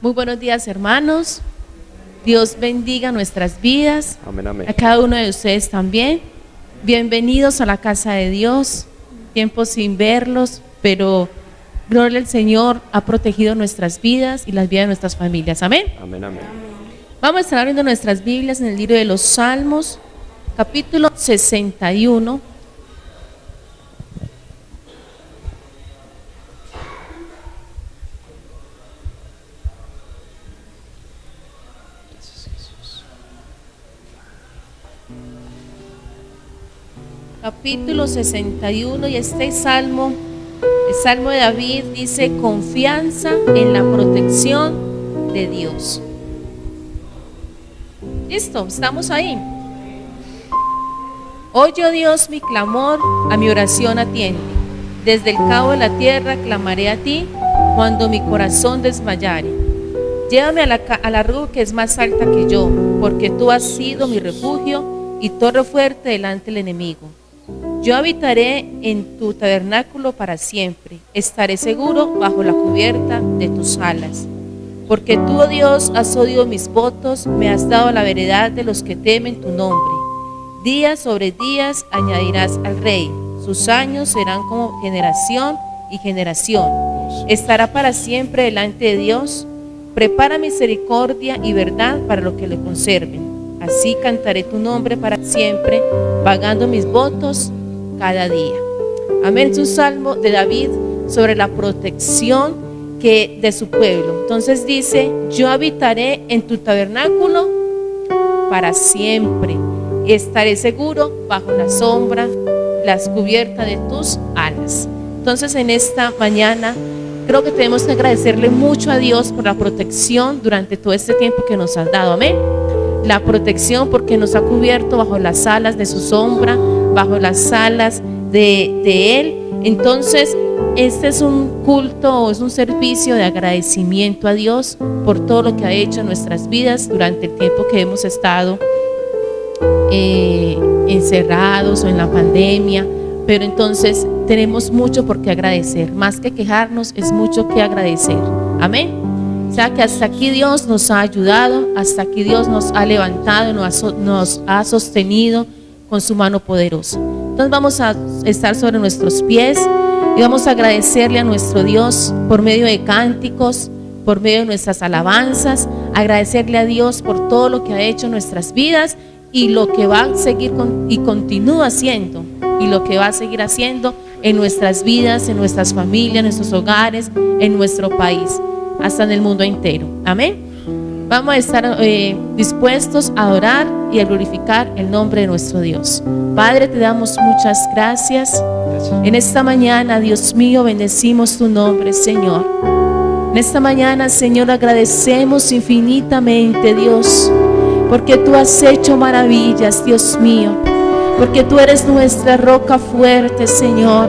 Muy buenos días, hermanos. Dios bendiga nuestras vidas. Amén, amén. A cada uno de ustedes también. Bienvenidos a la casa de Dios. Tiempo sin verlos, pero gloria al Señor, ha protegido nuestras vidas y las vidas de nuestras familias. Amén. Amén, amén. Vamos a estar abriendo nuestras Biblias en el libro de los Salmos, capítulo 61. Capítulo 61, y este salmo, el salmo de David, dice: confianza en la protección de Dios. Listo, estamos ahí. Oye, oh Dios, mi clamor, a mi oración atiende. Desde el cabo de la tierra clamaré a ti, cuando mi corazón desmayare. Llévame a la roca que es más alta que yo, porque tú has sido mi refugio y torre fuerte delante del enemigo. Yo habitaré en tu tabernáculo para siempre, estaré seguro bajo la cubierta de tus alas. Porque tú, oh Dios, has oído mis votos, me has dado la veredad de los que temen tu nombre. Días sobre días añadirás al rey, sus años serán como generación y generación. Estará para siempre delante de Dios, prepara misericordia y verdad para los que le conserven. Así cantaré tu nombre para siempre, pagando mis votos cada día. Amén. Es un salmo de David sobre la protección de su pueblo. Entonces dice: yo habitaré en tu tabernáculo para siempre, estaré seguro bajo la sombra, las cubiertas de tus alas. Entonces, en esta mañana creo que tenemos que agradecerle mucho a Dios por la protección durante todo este tiempo que nos ha dado. Amén. La protección, porque nos ha cubierto bajo las alas de su sombra, bajo las alas de Él. Entonces, este es un culto, es un servicio de agradecimiento a Dios por todo lo que ha hecho en nuestras vidas durante el tiempo que hemos estado encerrados o en la pandemia. Pero entonces tenemos mucho por qué agradecer, más que quejarnos, es mucho que agradecer. Amén. O sea que hasta aquí Dios nos ha ayudado, hasta aquí Dios nos ha levantado, nos ha sostenido con su mano poderosa. Entonces vamos a estar sobre nuestros pies y vamos a agradecerle a nuestro Dios por medio de cánticos, por medio de nuestras alabanzas, agradecerle a Dios por todo lo que ha hecho en nuestras vidas y lo que va a seguir y continúa haciendo, y lo que va a seguir haciendo en nuestras vidas, en nuestras familias, en nuestros hogares, en nuestro país, hasta en el mundo entero. Amén. Vamos a estar dispuestos a adorar y a glorificar el nombre de nuestro Dios. Padre, te damos muchas gracias. En esta mañana, Dios mío, bendecimos tu nombre, Señor. En esta mañana, Señor, agradecemos infinitamente, Dios, porque tú has hecho maravillas, Dios mío. Porque tú eres nuestra roca fuerte, Señor.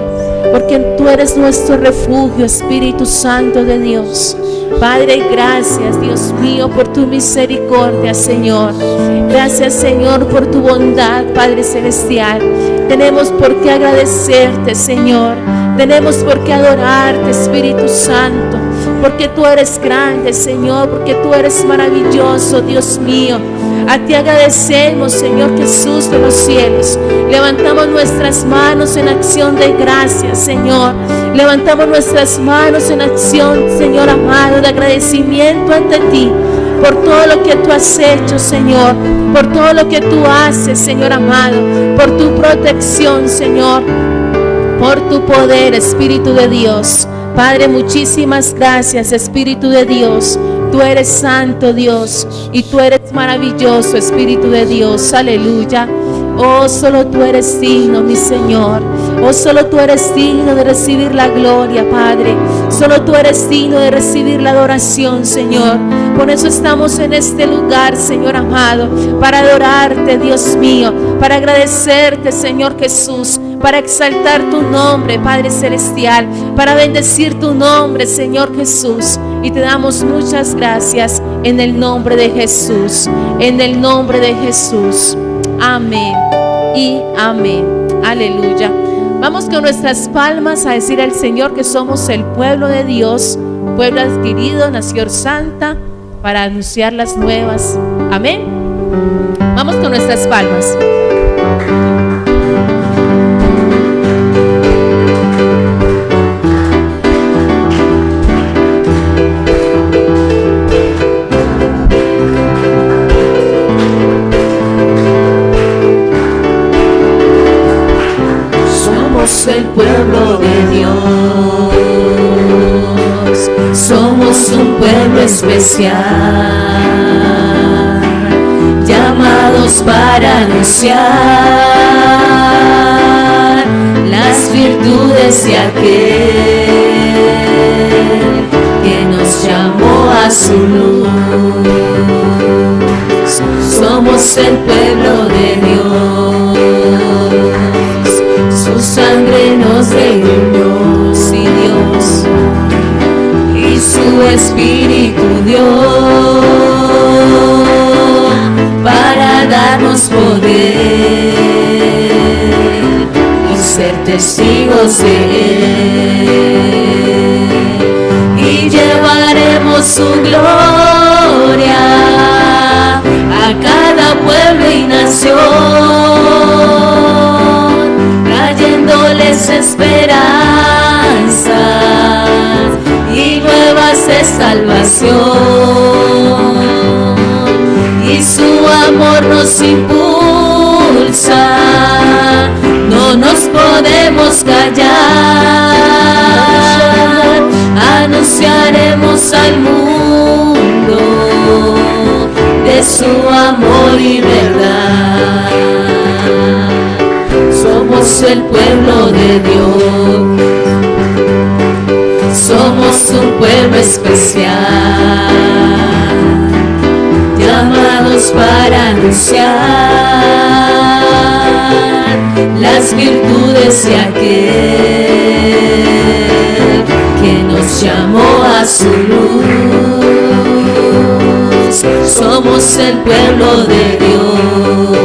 Porque tú eres nuestro refugio, Espíritu Santo de Dios. Padre, gracias, Dios mío, por tu misericordia, Señor. Gracias, Señor, por tu bondad, Padre Celestial. Tenemos por qué agradecerte, Señor. Tenemos por qué adorarte, Espíritu Santo. Porque tú eres grande, Señor. Porque tú eres maravilloso, Dios mío. A ti agradecemos, Señor Jesús de los cielos. Levantamos nuestras manos en acción de gracias, Señor. Levantamos nuestras manos en acción, Señor amado, de agradecimiento ante ti por todo lo que tú has hecho, Señor, por todo lo que tú haces, Señor amado, por tu protección, Señor, por tu poder, Espíritu de Dios. Padre, muchísimas gracias, Espíritu de Dios. Tú eres santo, Dios, y tú eres maravilloso, Espíritu de Dios. Aleluya. Oh, solo tú eres digno, mi Señor. Oh, solo tú eres digno de recibir la gloria, Padre. Solo tú eres digno de recibir la adoración, Señor. Por eso estamos en este lugar, Señor amado, para adorarte, Dios mío, para agradecerte, Señor Jesús, para exaltar tu nombre, Padre Celestial, para bendecir tu nombre, Señor Jesús. Y te damos muchas gracias en el nombre de Jesús, en el nombre de Jesús. Amén y amén. Aleluya. Vamos con nuestras palmas a decir al Señor que somos el pueblo de Dios, pueblo adquirido, nación santa, para anunciar las nuevas. Amén. Vamos con nuestras palmas. Somos el pueblo de Dios, somos un pueblo especial, llamados para anunciar las virtudes de aquel que nos llamó a su luz. Somos el pueblo de Dios, su sangre nos redimió, sí, Dios, y su Espíritu dio para darnos poder y ser testigos de Él, y llevaremos su gloria a cada pueblo y nación, trayéndoles esperanzas y nuevas de salvación, y su amor nos impulsa, no nos podemos callar, anunciaremos al mundo de su amor y verdad. Somos el pueblo de Dios, somos un pueblo especial, llamados para anunciar las virtudes de aquel que nos llamó a su luz. Somos el pueblo de Dios,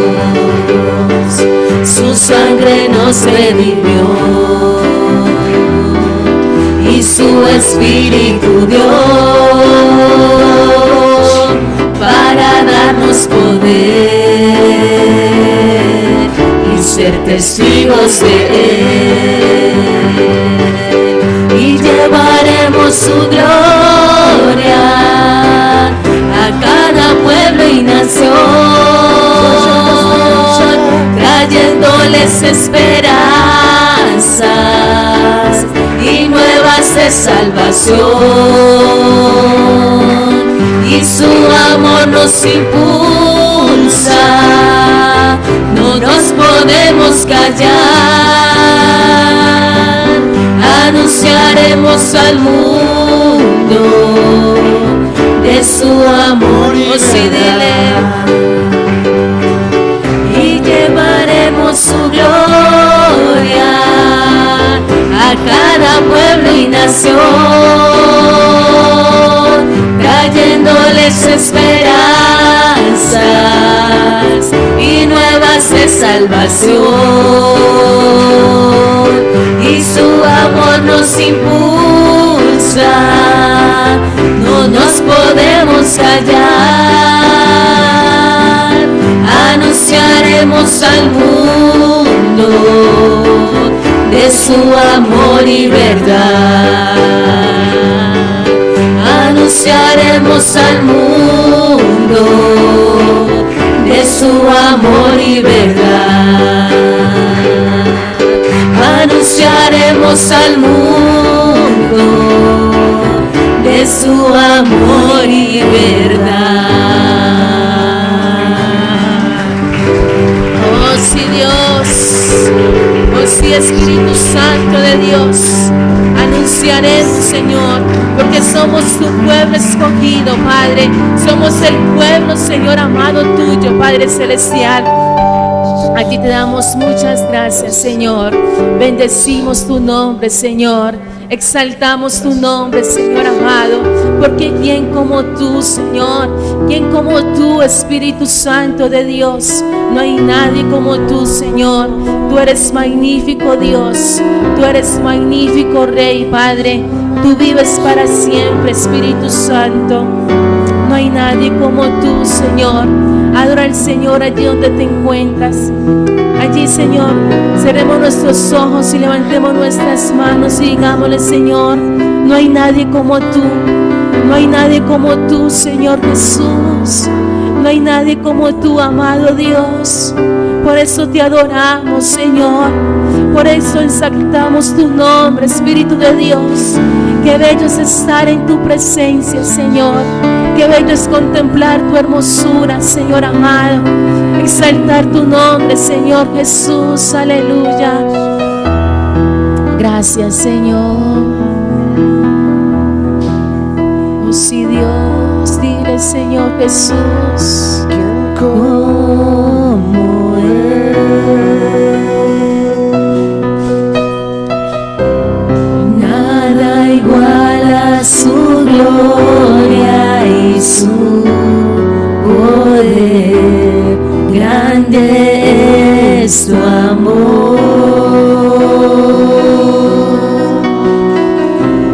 su sangre nos redimió y su Espíritu dio para darnos poder y ser testigos de Él, y llevaremos su gloria a cada pueblo y nación, trayéndoles esperanzas y nuevas de salvación, y su amor nos impulsa, no nos podemos callar, anunciaremos al mundo de su amor y verdad, y llevaremos su gloria a cada pueblo y nación, trayéndoles esperanzas y nuevas de salvación, y su amor nos impulsa, no nos podemos callar, anunciaremos al mundo de su amor y verdad, anunciaremos al mundo de su amor y verdad, anunciaremos al mundo de su amor y verdad. Oh sí, Dios, oh sí, Espíritu Santo de Dios, anunciaremos, Señor, porque somos tu pueblo escogido, Padre, somos el pueblo, Señor amado tuyo, Padre celestial. A ti te damos muchas gracias, Señor. Bendecimos tu nombre, Señor. Exaltamos tu nombre, Señor amado, porque ¿quién como tú, Señor? ¿Quién como tú, Espíritu Santo de Dios? No hay nadie como tú, Señor. Tú eres magnífico, Dios. Tú eres magnífico, Rey, Padre. Tú vives para siempre, Espíritu Santo. No No hay nadie como tú, Señor. Adora al Señor allí donde te encuentras. Allí, Señor, cerremos nuestros ojos y levantemos nuestras manos y digámosle: Señor, no hay nadie como tú. No hay nadie como tú, Señor Jesús. No hay nadie como tú, amado Dios. Por eso te adoramos, Señor. Por eso exaltamos tu nombre, Espíritu de Dios. Qué bello es estar en tu presencia, Señor. Qué bello es contemplar tu hermosura, Señor amado. Exaltar tu nombre, Señor Jesús. Aleluya. Gracias, Señor. Oh, sí, Dios, dile, Señor Jesús. Como Él, nada iguala su gloria y su poder. Grande es tu amor,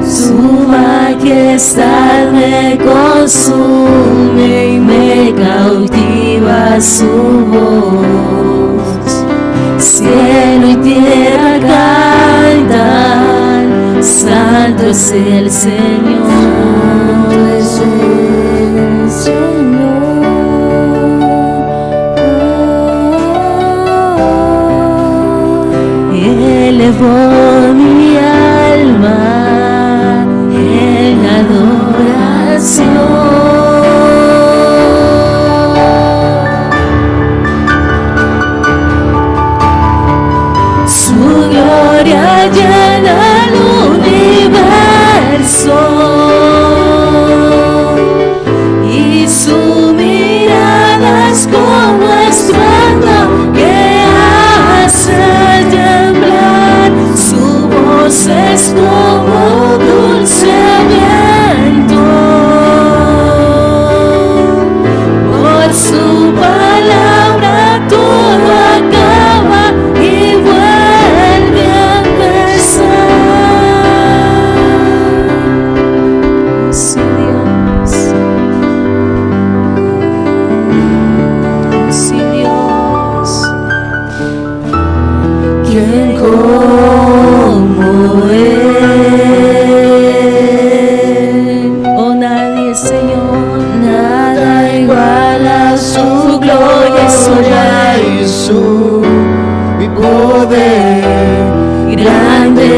su majestad me consume y me cautiva su voz. Cielo y tierra cantan, santo es el Señor. Elevó mi alma en adoración. Su gloria llena el universo y su mirada es como estruendo que hace temblar. Su voz es como dulce viento. Por su palabra todo acaba y vuelve a empezar. Sí, Dios. Sí, Dios. ¿Quién como Él? Oh, nadie, Señor. Nada iguala su gloria y su poder. Grande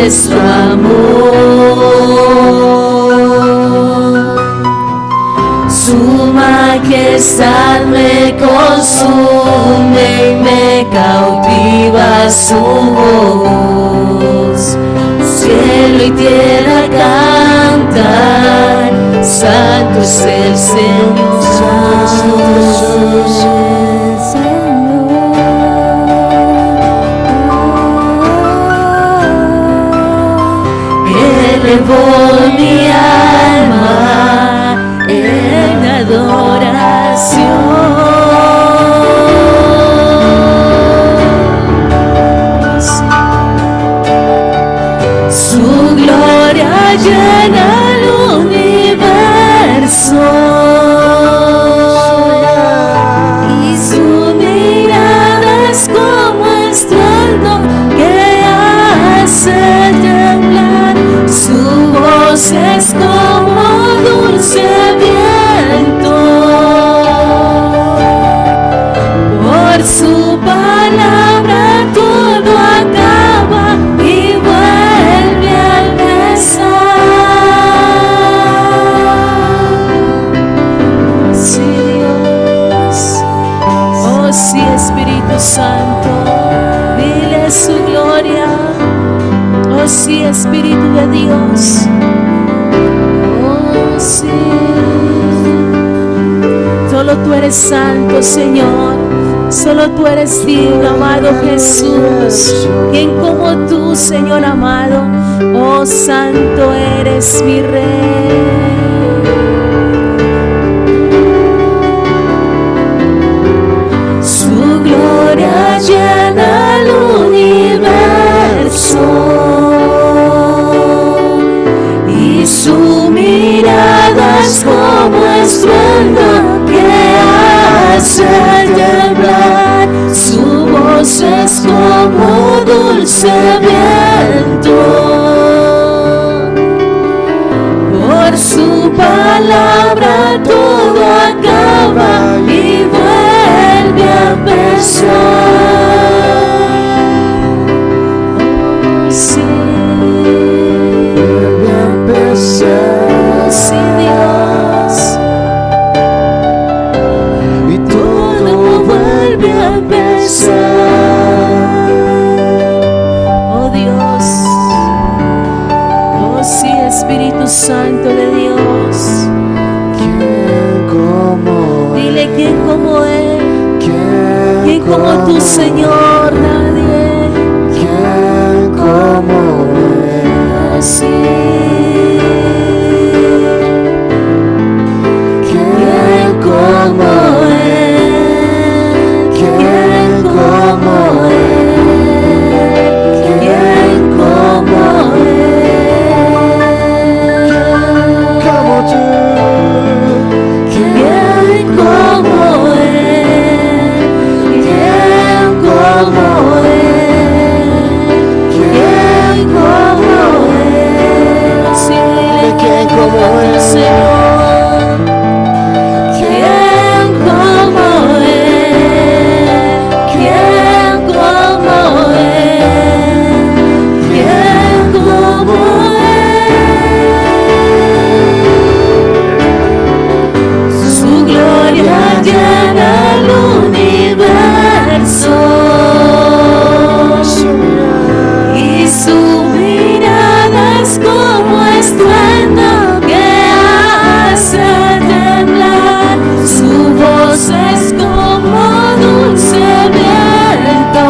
es su amor, su majestad me consume y me cautiva su voz. Cielo y tierra cantan, santo es el Señor. Elevó mi alma en adoración. Su gloria llena el universo y su mirada es como estruendo que hace temblar. Su voz es como dulce viento. Por su palabra todo acaba y vuelve a empezar. Sí, Dios. Oh, sí, Espíritu Santo. Dile su gloria. Oh, sí, Espíritu de Dios. Oh, sí. Solo tú eres santo, Señor. Solo tú eres digno, amado Jesús. ¿Quién como tú, Señor amado? Oh, santo eres mi Rey. Su gloria llena el universo y su mirada es como acaba y vuelve a empezar. Sí, Vuelve a empezar. sí, Dios. Y todo vuelve a empezar. Oh Dios. Oh sí, Espíritu Santo de Dios. ¿Quién como Él? Dile quién como Él. ¿Quién ¿Quién como tú, Señor? Nadie. ¿Quién como Él? Oh sí. ¿Quién como Él? ¿Quién como Él? ¿Quién como Él? Como tú. ¿Quién como Él? ¿Quién como Él? ¿Quién como Él? Sí, dile ¿Quién como Él? Señor. ¿Quién como Él? ¿Quién como Él? ¿Quién como Él? Su gloria llena el universo y su mirada es como estruendo que hace temblar. Su voz es como dulce viento.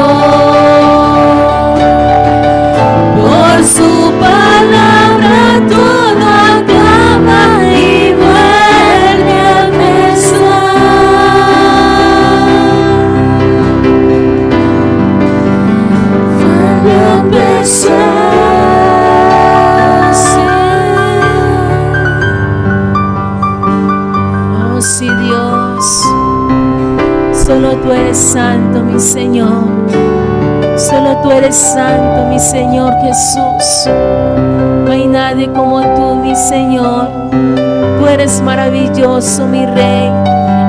Por su palabra todo acaba y vuelve a empezar. Vuelve a empezar. Oh sí, Dios. Solo tú eres santo, mi Señor. Solo tú eres santo, mi Señor Jesús. No hay nadie como tú, mi Señor. Tú eres maravilloso, mi Rey.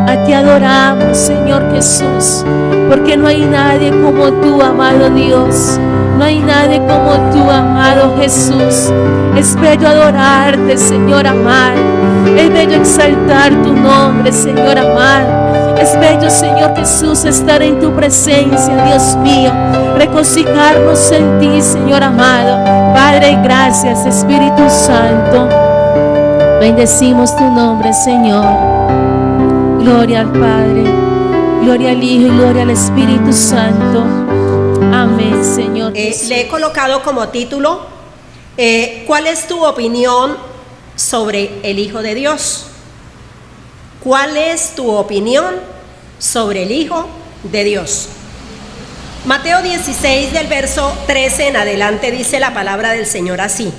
A ti adoramos, Señor Jesús, porque no hay nadie como tú, amado Dios. No hay nadie como tú, amado Jesús. Es bello adorarte, Señor amado. Es bello exaltar tu nombre, Señor amado. Es bello, Señor Jesús, estar en tu presencia, Dios mío. Regocijarnos en ti, Señor amado. Padre, gracias, Espíritu Santo. Bendecimos tu nombre, Señor. Gloria al Padre, gloria al Hijo y gloria al Espíritu Santo. Amén, Señor Jesús. Le he colocado como título, ¿cuál es tu opinión sobre el Hijo de Dios? ¿Cuál es tu opinión sobre el Hijo de Dios? Mateo 16 del verso 13 en adelante dice la palabra del Señor así: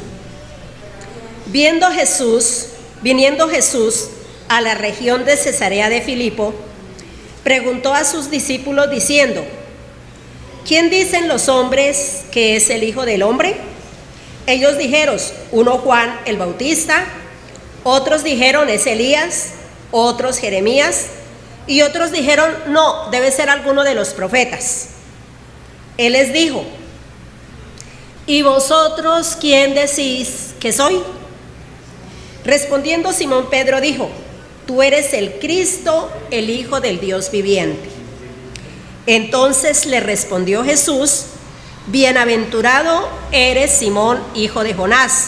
viniendo Jesús a la región de Cesarea de Filipo, preguntó a sus discípulos diciendo: ¿quién dicen los hombres que es el Hijo del Hombre? Ellos dijeron, uno Juan el Bautista, otros dijeron es Elías, otros Jeremías, y otros dijeron no, debe ser alguno de los profetas. Él les dijo: ¿y vosotros quién decís que soy? Respondiendo Simón Pedro dijo: tú eres el Cristo, el Hijo del Dios viviente. Entonces le respondió Jesús: bienaventurado eres Simón, hijo de Jonás,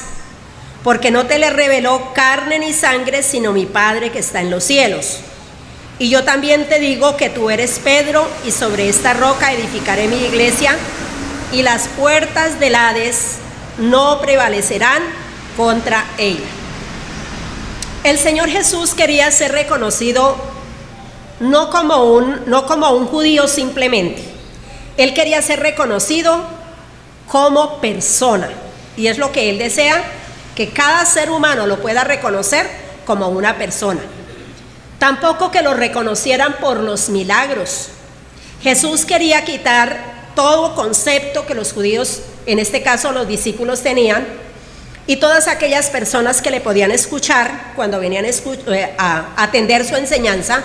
porque no te le reveló carne ni sangre, sino mi Padre que está en los cielos. Y yo también te digo que tú eres Pedro, y sobre esta roca edificaré mi iglesia, y las puertas del Hades no prevalecerán contra ella. El Señor Jesús quería ser reconocido no como un judío simplemente. Él quería ser reconocido como persona, y es lo que Él desea, que cada ser humano lo pueda reconocer como una persona. Tampoco que lo reconocieran por los milagros. Jesús quería quitar todo concepto que los judíos, en este caso los discípulos, tenían, y todas aquellas personas que le podían escuchar cuando venían a atender su enseñanza,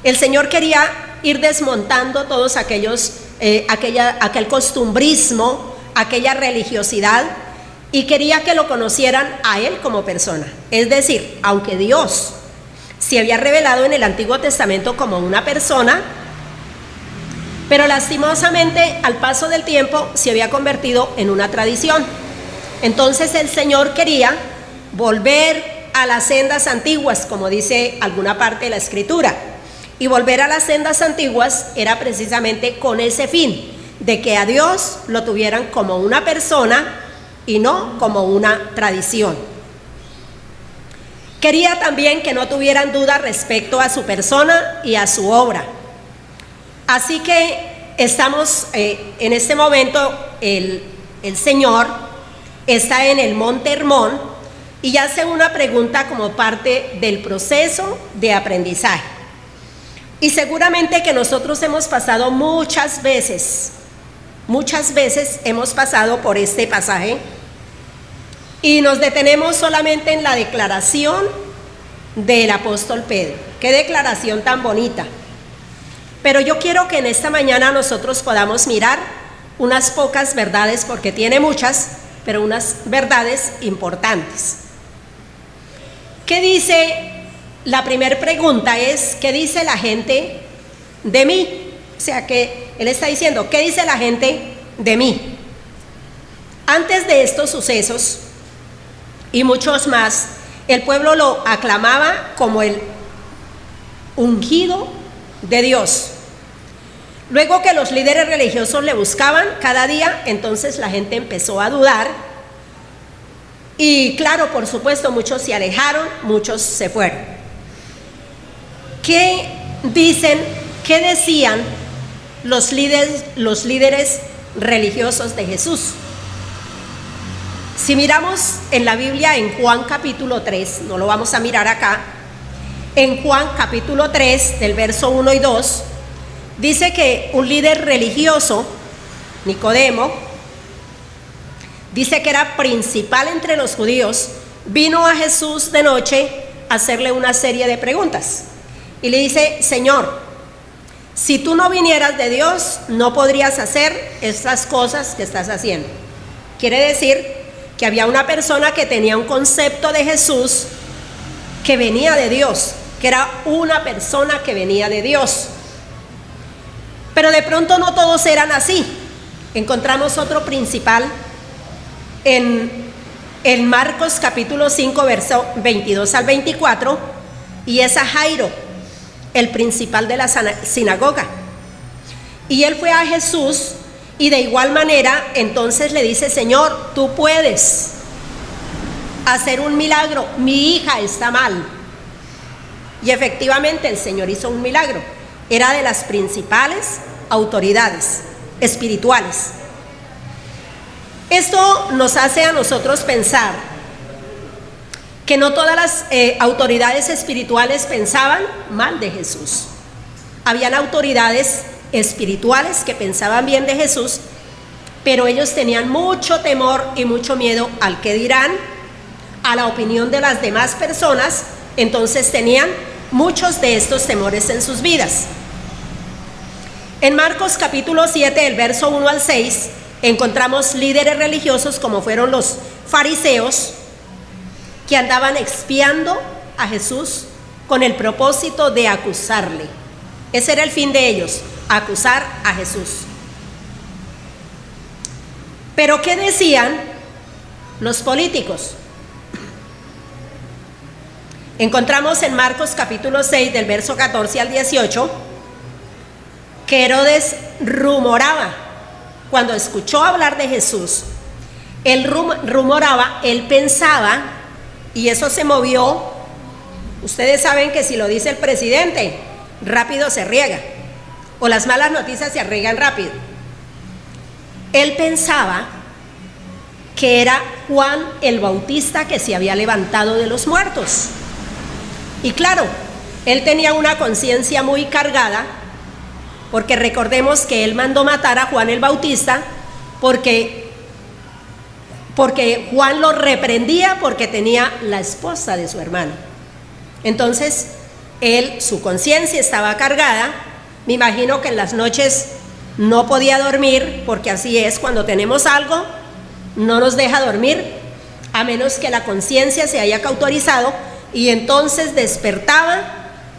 El Señor quería ir desmontando todos aquel costumbrismo, aquella religiosidad, y quería que lo conocieran a Él como persona. Es decir, aunque Dios se había revelado en el Antiguo Testamento como una persona, pero lastimosamente al paso del tiempo se había convertido en una tradición. Entonces el Señor quería volver a las sendas antiguas, como dice alguna parte de la Escritura. Y volver a las sendas antiguas era precisamente con ese fin, de que a Dios lo tuvieran como una persona y no como una tradición. Quería también que no tuvieran duda respecto a su persona y a su obra. Así que estamos en este momento, el Señor está en el Monte Hermón y hace una pregunta como parte del proceso de aprendizaje. Y seguramente que nosotros hemos pasado muchas veces hemos pasado por este pasaje y nos detenemos solamente en la declaración del apóstol Pedro. Qué declaración tan bonita. Pero yo quiero que en esta mañana nosotros podamos mirar unas pocas verdades, porque tiene muchas, pero unas verdades importantes. ¿Qué dice? La primera pregunta es, ¿qué dice la gente de mí? O sea, que él está diciendo, ¿qué dice la gente de mí? Antes de estos sucesos y muchos más, el pueblo lo aclamaba como el ungido de Dios. Luego que los líderes religiosos le buscaban cada día, entonces la gente empezó a dudar. Y claro, por supuesto, muchos se alejaron, muchos se fueron. ¿Qué decían los líderes religiosos de Jesús? Si miramos en la Biblia en Juan capítulo 3, no lo vamos a mirar acá, en Juan capítulo 3 del verso 1 y 2, dice que un líder religioso, Nicodemo, dice que era principal entre los judíos, vino a Jesús de noche a hacerle una serie de preguntas. Y le dice, Señor, si tú no vinieras de Dios, no podrías hacer estas cosas que estás haciendo. Quiere decir que había una persona que tenía un concepto de Jesús que venía de Dios, que era una persona que venía de Dios. Pero de pronto no todos eran así. Encontramos otro principal en Marcos capítulo 5, verso 22 al 24, y es a Jairo, el principal de la sinagoga. Y él fue a Jesús y de igual manera entonces le dice, Señor, tú puedes hacer un milagro, mi hija está mal. Y efectivamente el Señor hizo un milagro. Era de las principales autoridades espirituales. Esto nos hace a nosotros pensar que no todas las autoridades espirituales pensaban mal de Jesús. Habían autoridades espirituales que pensaban bien de Jesús, pero ellos tenían mucho temor y mucho miedo al que dirán, a la opinión de las demás personas. Entonces tenían muchos de estos temores en sus vidas. En Marcos capítulo 7, el verso 1 al 6, encontramos líderes religiosos como fueron los fariseos, que andaban expiando a Jesús con el propósito de acusarle. Ese era el fin de ellos, acusar a Jesús. Pero ¿qué decían los políticos? Encontramos en Marcos capítulo 6 del verso 14 al 18 que Herodes rumoraba, cuando escuchó hablar de Jesús, él rumoraba, él pensaba, y eso se movió. Ustedes saben que si lo dice el presidente, rápido se riega, o las malas noticias se riegan rápido. Él pensaba que era Juan el Bautista que se había levantado de los muertos. Y claro, él tenía una conciencia muy cargada, porque recordemos que él mandó matar a Juan el Bautista porque Juan lo reprendía porque tenía la esposa de su hermano. Entonces, su conciencia estaba cargada. Me imagino que en las noches no podía dormir, porque así es, cuando tenemos algo, no nos deja dormir, a menos que la conciencia se haya cauterizado, y entonces despertaba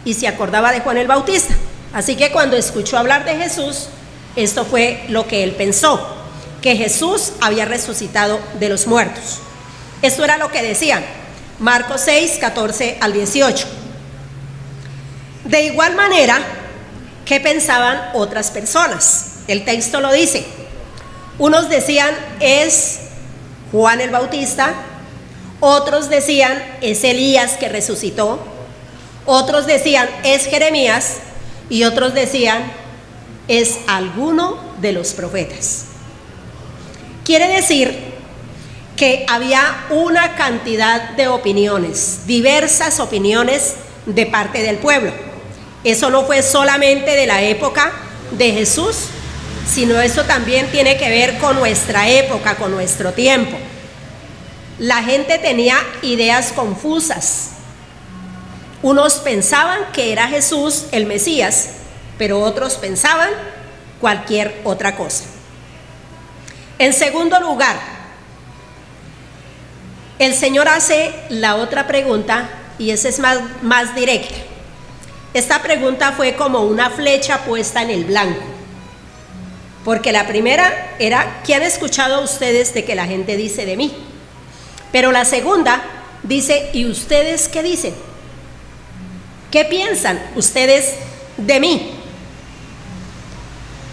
y se acordaba de Juan el Bautista. Así que cuando escuchó hablar de Jesús, esto fue lo que él pensó, que Jesús había resucitado de los muertos. Esto era lo que decían, Marcos 6, 14 al 18. De igual manera, ¿qué pensaban otras personas? El texto lo dice. Unos decían, es Juan el Bautista. Otros decían, es Elías que resucitó. Otros decían, es Jeremías. Y otros decían, es alguno de los profetas. Quiere decir que había una cantidad de opiniones, diversas opiniones de parte del pueblo. Eso no fue solamente de la época de Jesús, sino eso también tiene que ver con nuestra época, con nuestro tiempo. La gente tenía ideas confusas. Unos pensaban que era Jesús el Mesías, pero otros pensaban cualquier otra cosa. En segundo lugar, el Señor hace la otra pregunta, y esa es más directa. Esta pregunta fue como una flecha puesta en el blanco, porque la primera era, ¿qué han escuchado ustedes de que la gente dice de mí? Pero la segunda dice, ¿y ustedes qué dicen? ¿Qué piensan ustedes de mí?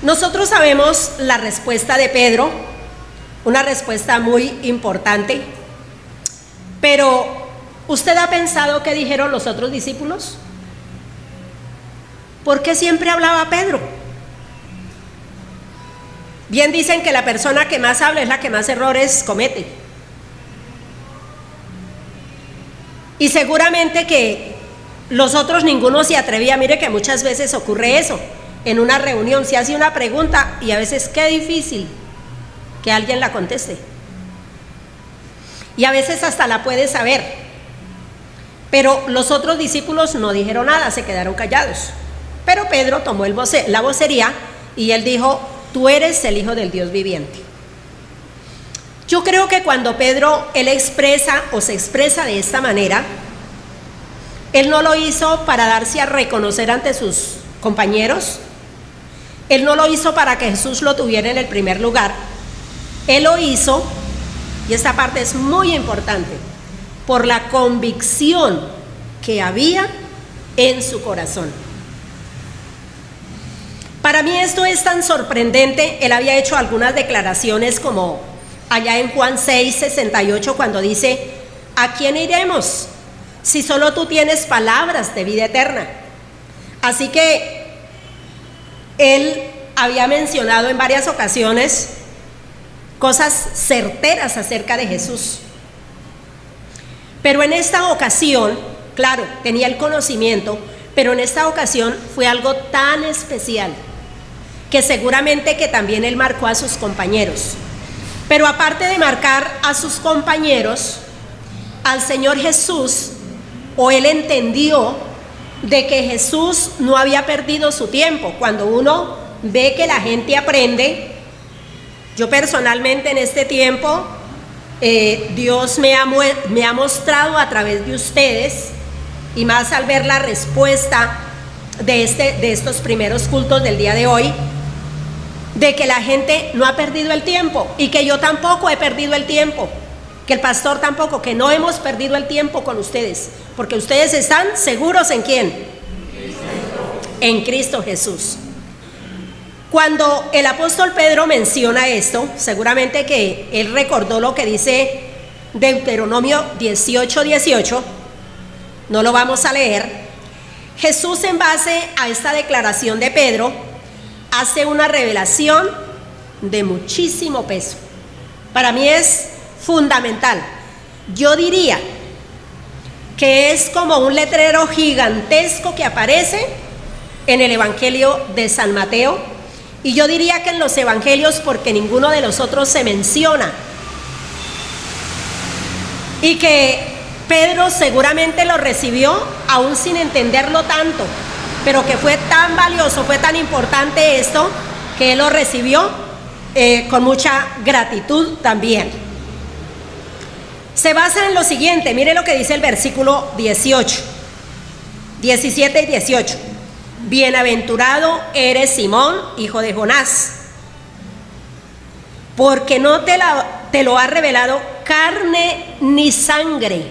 Nosotros sabemos la respuesta de Pedro, una respuesta muy importante, pero ¿usted ha pensado qué dijeron los otros discípulos? ¿Por qué siempre hablaba Pedro? Bien dicen que la persona que más habla es la que más errores comete. Y seguramente que los otros ninguno se atrevía. Mire que muchas veces ocurre eso. En una reunión se hace una pregunta y a veces qué difícil que alguien la conteste. Y a veces hasta la puede saber. Pero los otros discípulos no dijeron nada, se quedaron callados. Pero Pedro tomó la vocería y él dijo, tú eres el Hijo del Dios viviente. Yo creo que cuando Pedro, él expresa o se expresa de esta manera, él no lo hizo para darse a reconocer ante sus compañeros, él no lo hizo para que Jesús lo tuviera en el primer lugar, él lo hizo, y esta parte es muy importante, por la convicción que había en su corazón. Para mí esto es tan sorprendente. Él había hecho algunas declaraciones como allá en Juan 6, 68, cuando dice, ¿a quién iremos si solo tú tienes palabras de vida eterna? Así que él había mencionado en varias ocasiones cosas certeras acerca de Jesús. Pero en esta ocasión, claro, tenía el conocimiento, pero en esta ocasión fue algo tan especial que seguramente que también él marcó a sus compañeros. Pero aparte de marcar a sus compañeros, al Señor Jesús, o él entendió de que Jesús no había perdido su tiempo. Cuando uno ve que la gente aprende, yo personalmente en este tiempo, Dios me ha mostrado a través de ustedes, y más al ver la respuesta de estos primeros cultos del día de hoy, de que la gente no ha perdido el tiempo, y que yo tampoco he perdido el tiempo, que el pastor tampoco, que no hemos perdido el tiempo con ustedes, porque ustedes están seguros ¿en quién? En Cristo Jesús. Cuando el apóstol Pedro menciona esto, seguramente que él recordó lo que dice Deuteronomio 18:18, no lo vamos a leer. Jesús, en base a esta declaración de Pedro, hace una revelación de muchísimo peso. Para mí es fundamental. Yo diría que es como un letrero gigantesco que aparece en el Evangelio de San Mateo, y yo diría que en los evangelios, porque ninguno de los otros se menciona, y que Pedro seguramente lo recibió aún sin entenderlo tanto, pero que fue tan valioso, fue tan importante esto, que él lo recibió con mucha gratitud también. Se basa en lo siguiente, mire lo que dice el versículo 18, 17 y 18. Bienaventurado eres Simón, hijo de Jonás, porque no te lo ha revelado carne ni sangre,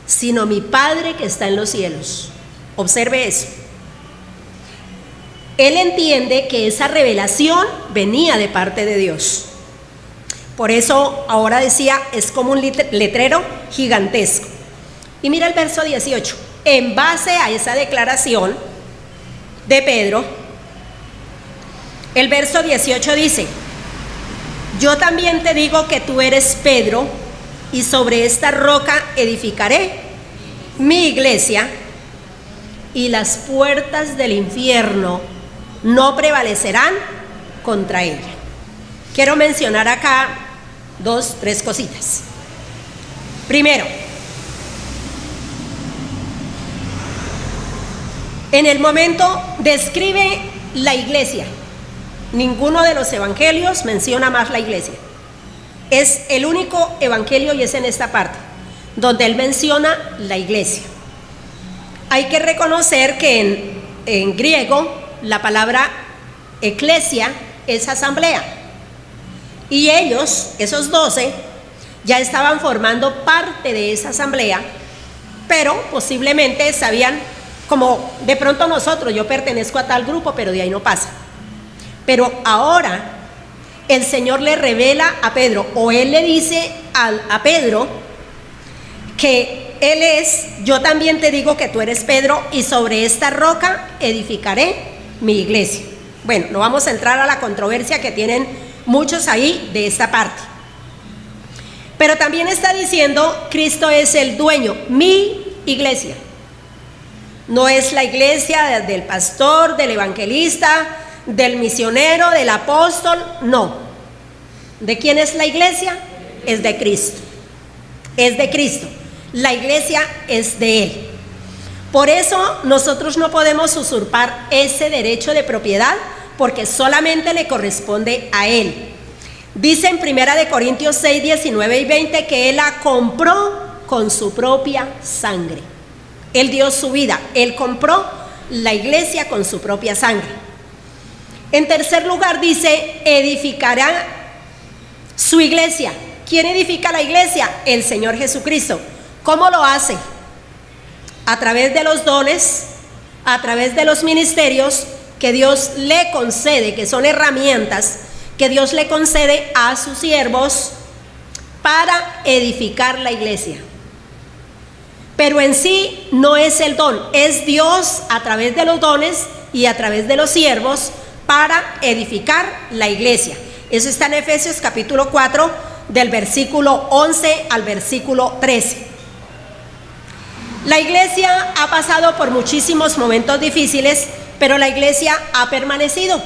sino mi Padre que está en los cielos. Observe eso. Él entiende que esa revelación venía de parte de Dios. Por eso ahora decía, es como un letrero gigantesco. Y mira el verso 18. En base a esa declaración de Pedro, el verso 18 dice: yo también te digo que tú eres Pedro, y sobre esta roca edificaré mi iglesia, y las puertas del infierno no prevalecerán contra ella. Quiero mencionar acá 2, 3 cositas. Primero, en el momento describe la iglesia. Ninguno de los evangelios menciona más la iglesia. Es el único evangelio, y es en esta parte, donde él menciona la iglesia. Hay que reconocer que en griego la palabra eclesia es asamblea. Y ellos, esos 12, ya estaban formando parte de esa asamblea, pero posiblemente sabían, como de pronto nosotros, yo pertenezco a tal grupo, pero de ahí no pasa. Pero ahora el Señor le revela a Pedro, o él le dice a Pedro que él es: yo también te digo que tú eres Pedro, y sobre esta roca edificaré mi iglesia. Bueno, no vamos a entrar a la controversia que tienen muchos ahí de esta parte. Pero también está diciendo, Cristo es el dueño, mi iglesia. No es la iglesia del pastor, del evangelista, del misionero, del apóstol, no. ¿De quién es la iglesia? Es de Cristo. Es de Cristo. La iglesia es de Él. Por eso nosotros no podemos usurpar ese derecho de propiedad, porque solamente le corresponde a Él. Dice en 1 Corintios 6, 19 y 20 que Él la compró con su propia sangre. Él dio su vida, Él compró la iglesia con su propia sangre. En tercer lugar dice, edificará su iglesia. ¿Quién edifica la iglesia? El Señor Jesucristo. ¿Cómo lo hace? A través de los dones, a través de los ministerios que Dios le concede, que son herramientas que Dios le concede a sus siervos para edificar la iglesia. Pero en sí no es el don, es Dios a través de los dones y a través de los siervos para edificar la iglesia. Eso está en Efesios capítulo 4, del versículo 11 al versículo 13. La iglesia ha pasado por muchísimos momentos difíciles, pero la iglesia ha permanecido.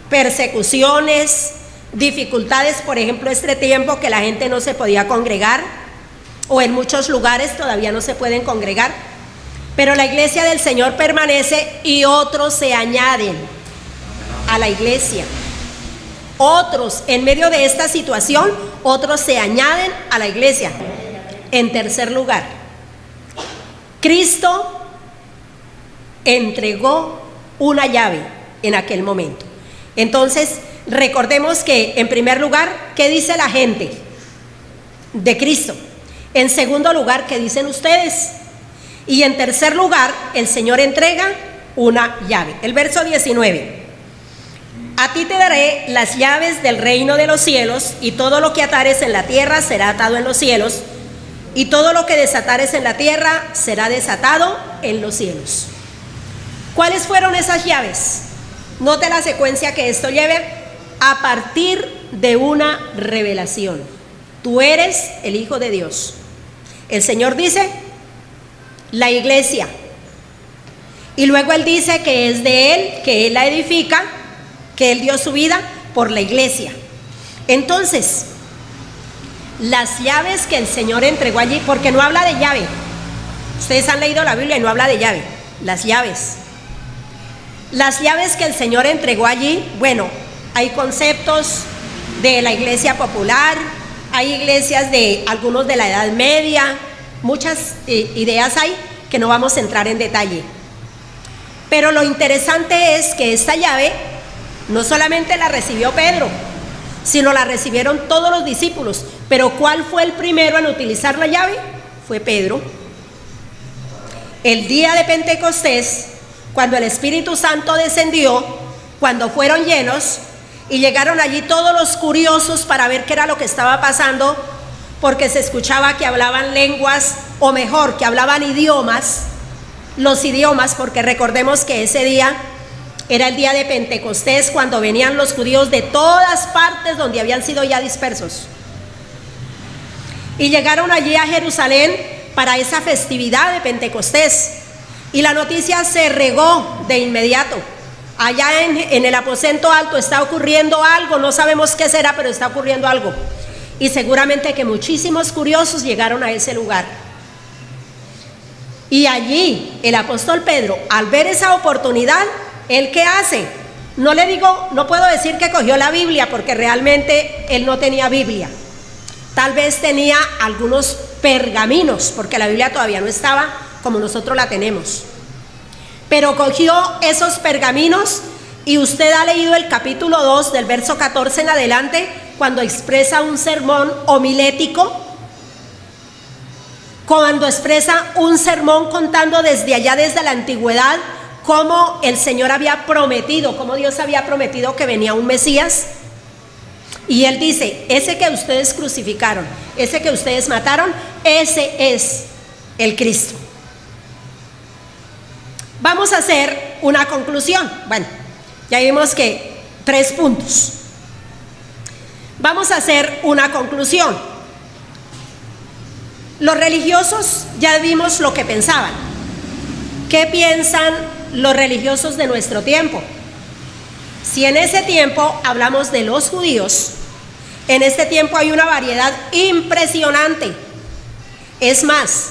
Persecuciones, dificultades, por ejemplo, este tiempo que la gente no se podía congregar, o en muchos lugares todavía no se pueden congregar, pero la iglesia del Señor permanece, y otros se añaden a la iglesia. Otros, en medio de esta situación, otros se añaden a la iglesia. En tercer lugar, Cristo entregó una llave en aquel momento. Entonces, recordemos que en primer lugar, ¿qué dice la gente de Cristo? En segundo lugar, ¿qué dicen ustedes? Y en tercer lugar, el Señor entrega una llave. El verso 19. A ti te daré las llaves del reino de los cielos, y todo lo que atares en la tierra será atado en los cielos, y todo lo que desatares en la tierra será desatado en los cielos. ¿Cuáles fueron esas llaves? Note la secuencia que esto lleve: a partir de una revelación. Tú eres el Hijo de Dios. El Señor dice, la iglesia. Y luego Él dice que es de Él, que Él la edifica, que Él dio su vida por la iglesia. Entonces, las llaves que el Señor entregó allí, porque no habla de llave. Ustedes han leído la Biblia y no habla de llave, las llaves. Las llaves que el Señor entregó allí, bueno, hay conceptos de la iglesia popular, hay iglesias de algunos de la Edad Media, muchas ideas hay que no vamos a entrar en detalle. Pero lo interesante es que esta llave no solamente la recibió Pedro, sino la recibieron todos los discípulos. Pero ¿cuál fue el primero en utilizar la llave? Fue Pedro. El día de Pentecostés, cuando el Espíritu Santo descendió, cuando fueron llenos y llegaron allí todos los curiosos para ver qué era lo que estaba pasando, porque se escuchaba que hablaban lenguas, o mejor, que hablaban idiomas, los idiomas, porque recordemos que ese día era el día de Pentecostés, cuando venían los judíos de todas partes donde habían sido ya dispersos. Y llegaron allí a Jerusalén para esa festividad de Pentecostés. Y la noticia se regó de inmediato. Allá en el aposento alto está ocurriendo algo, no sabemos qué será, pero está ocurriendo algo. Y seguramente que muchísimos curiosos llegaron a ese lugar. Y allí el apóstol Pedro, al ver esa oportunidad, ¿él qué hace? No puedo decir que cogió la Biblia, porque realmente él no tenía Biblia. Tal vez tenía algunos pergaminos, porque la Biblia todavía no estaba como nosotros la tenemos. Pero cogió esos pergaminos, y usted ha leído el capítulo 2 del verso 14 en adelante, cuando expresa un sermón homilético, cuando expresa un sermón contando desde allá, desde la antigüedad, cómo el Señor había prometido, cómo Dios había prometido que venía un Mesías. Y él dice, ese que ustedes crucificaron, ese que ustedes mataron, ese es el Cristo. Vamos a hacer una conclusión. Bueno, ya vimos que 3 puntos. Vamos a hacer una conclusión. Los religiosos ya vimos lo que pensaban. ¿Qué piensan los religiosos de nuestro tiempo? Si en ese tiempo hablamos de los judíos, en este tiempo hay una variedad impresionante. Es más,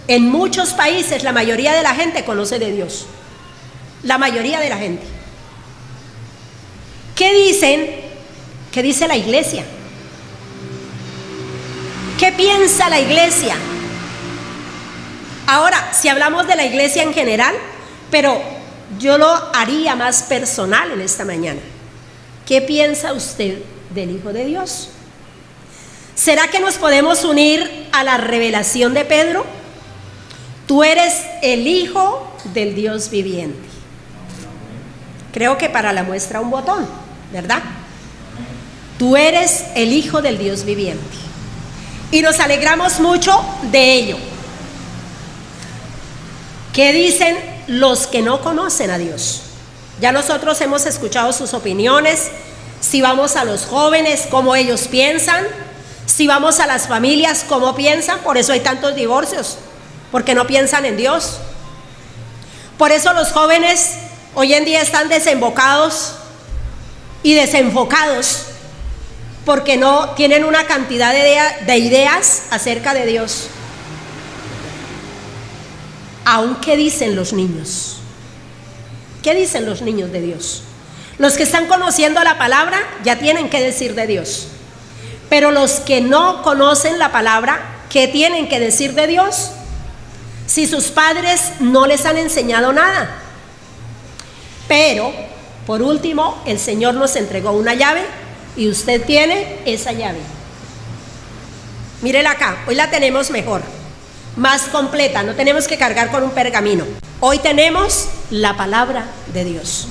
en muchos países la mayoría de la gente conoce de Dios. La mayoría de la gente. ¿Qué dicen? ¿Qué dice la iglesia? ¿Qué piensa la iglesia? Ahora, si hablamos de la iglesia en general, pero yo lo haría más personal en esta mañana. ¿Qué piensa usted del Hijo de Dios? ¿Será que nos podemos unir a la revelación de Pedro? Tú eres el Hijo del Dios viviente. Creo que para la muestra un botón, ¿verdad? Tú eres el Hijo del Dios viviente. Y nos alegramos mucho de ello. ¿Qué dicen los que no conocen a Dios? Ya nosotros hemos escuchado sus opiniones. Si vamos a los jóvenes, cómo ellos piensan. Si vamos a las familias, cómo piensan. Por eso hay tantos divorcios, porque no piensan en Dios. Por eso los jóvenes hoy en día están desembocados y desenfocados, porque no tienen una cantidad de ideas acerca de Dios. Aún, ¿qué dicen los niños? ¿Qué dicen los niños de Dios? Los que están conociendo la palabra ya tienen que decir de Dios. Pero los que no conocen la palabra, ¿qué tienen que decir de Dios? Si sus padres no les han enseñado nada. Pero, por último, el Señor nos entregó una llave y usted tiene esa llave. Mírela acá, hoy la tenemos mejor, más completa, no tenemos que cargar con un pergamino. Hoy tenemos la palabra de Dios.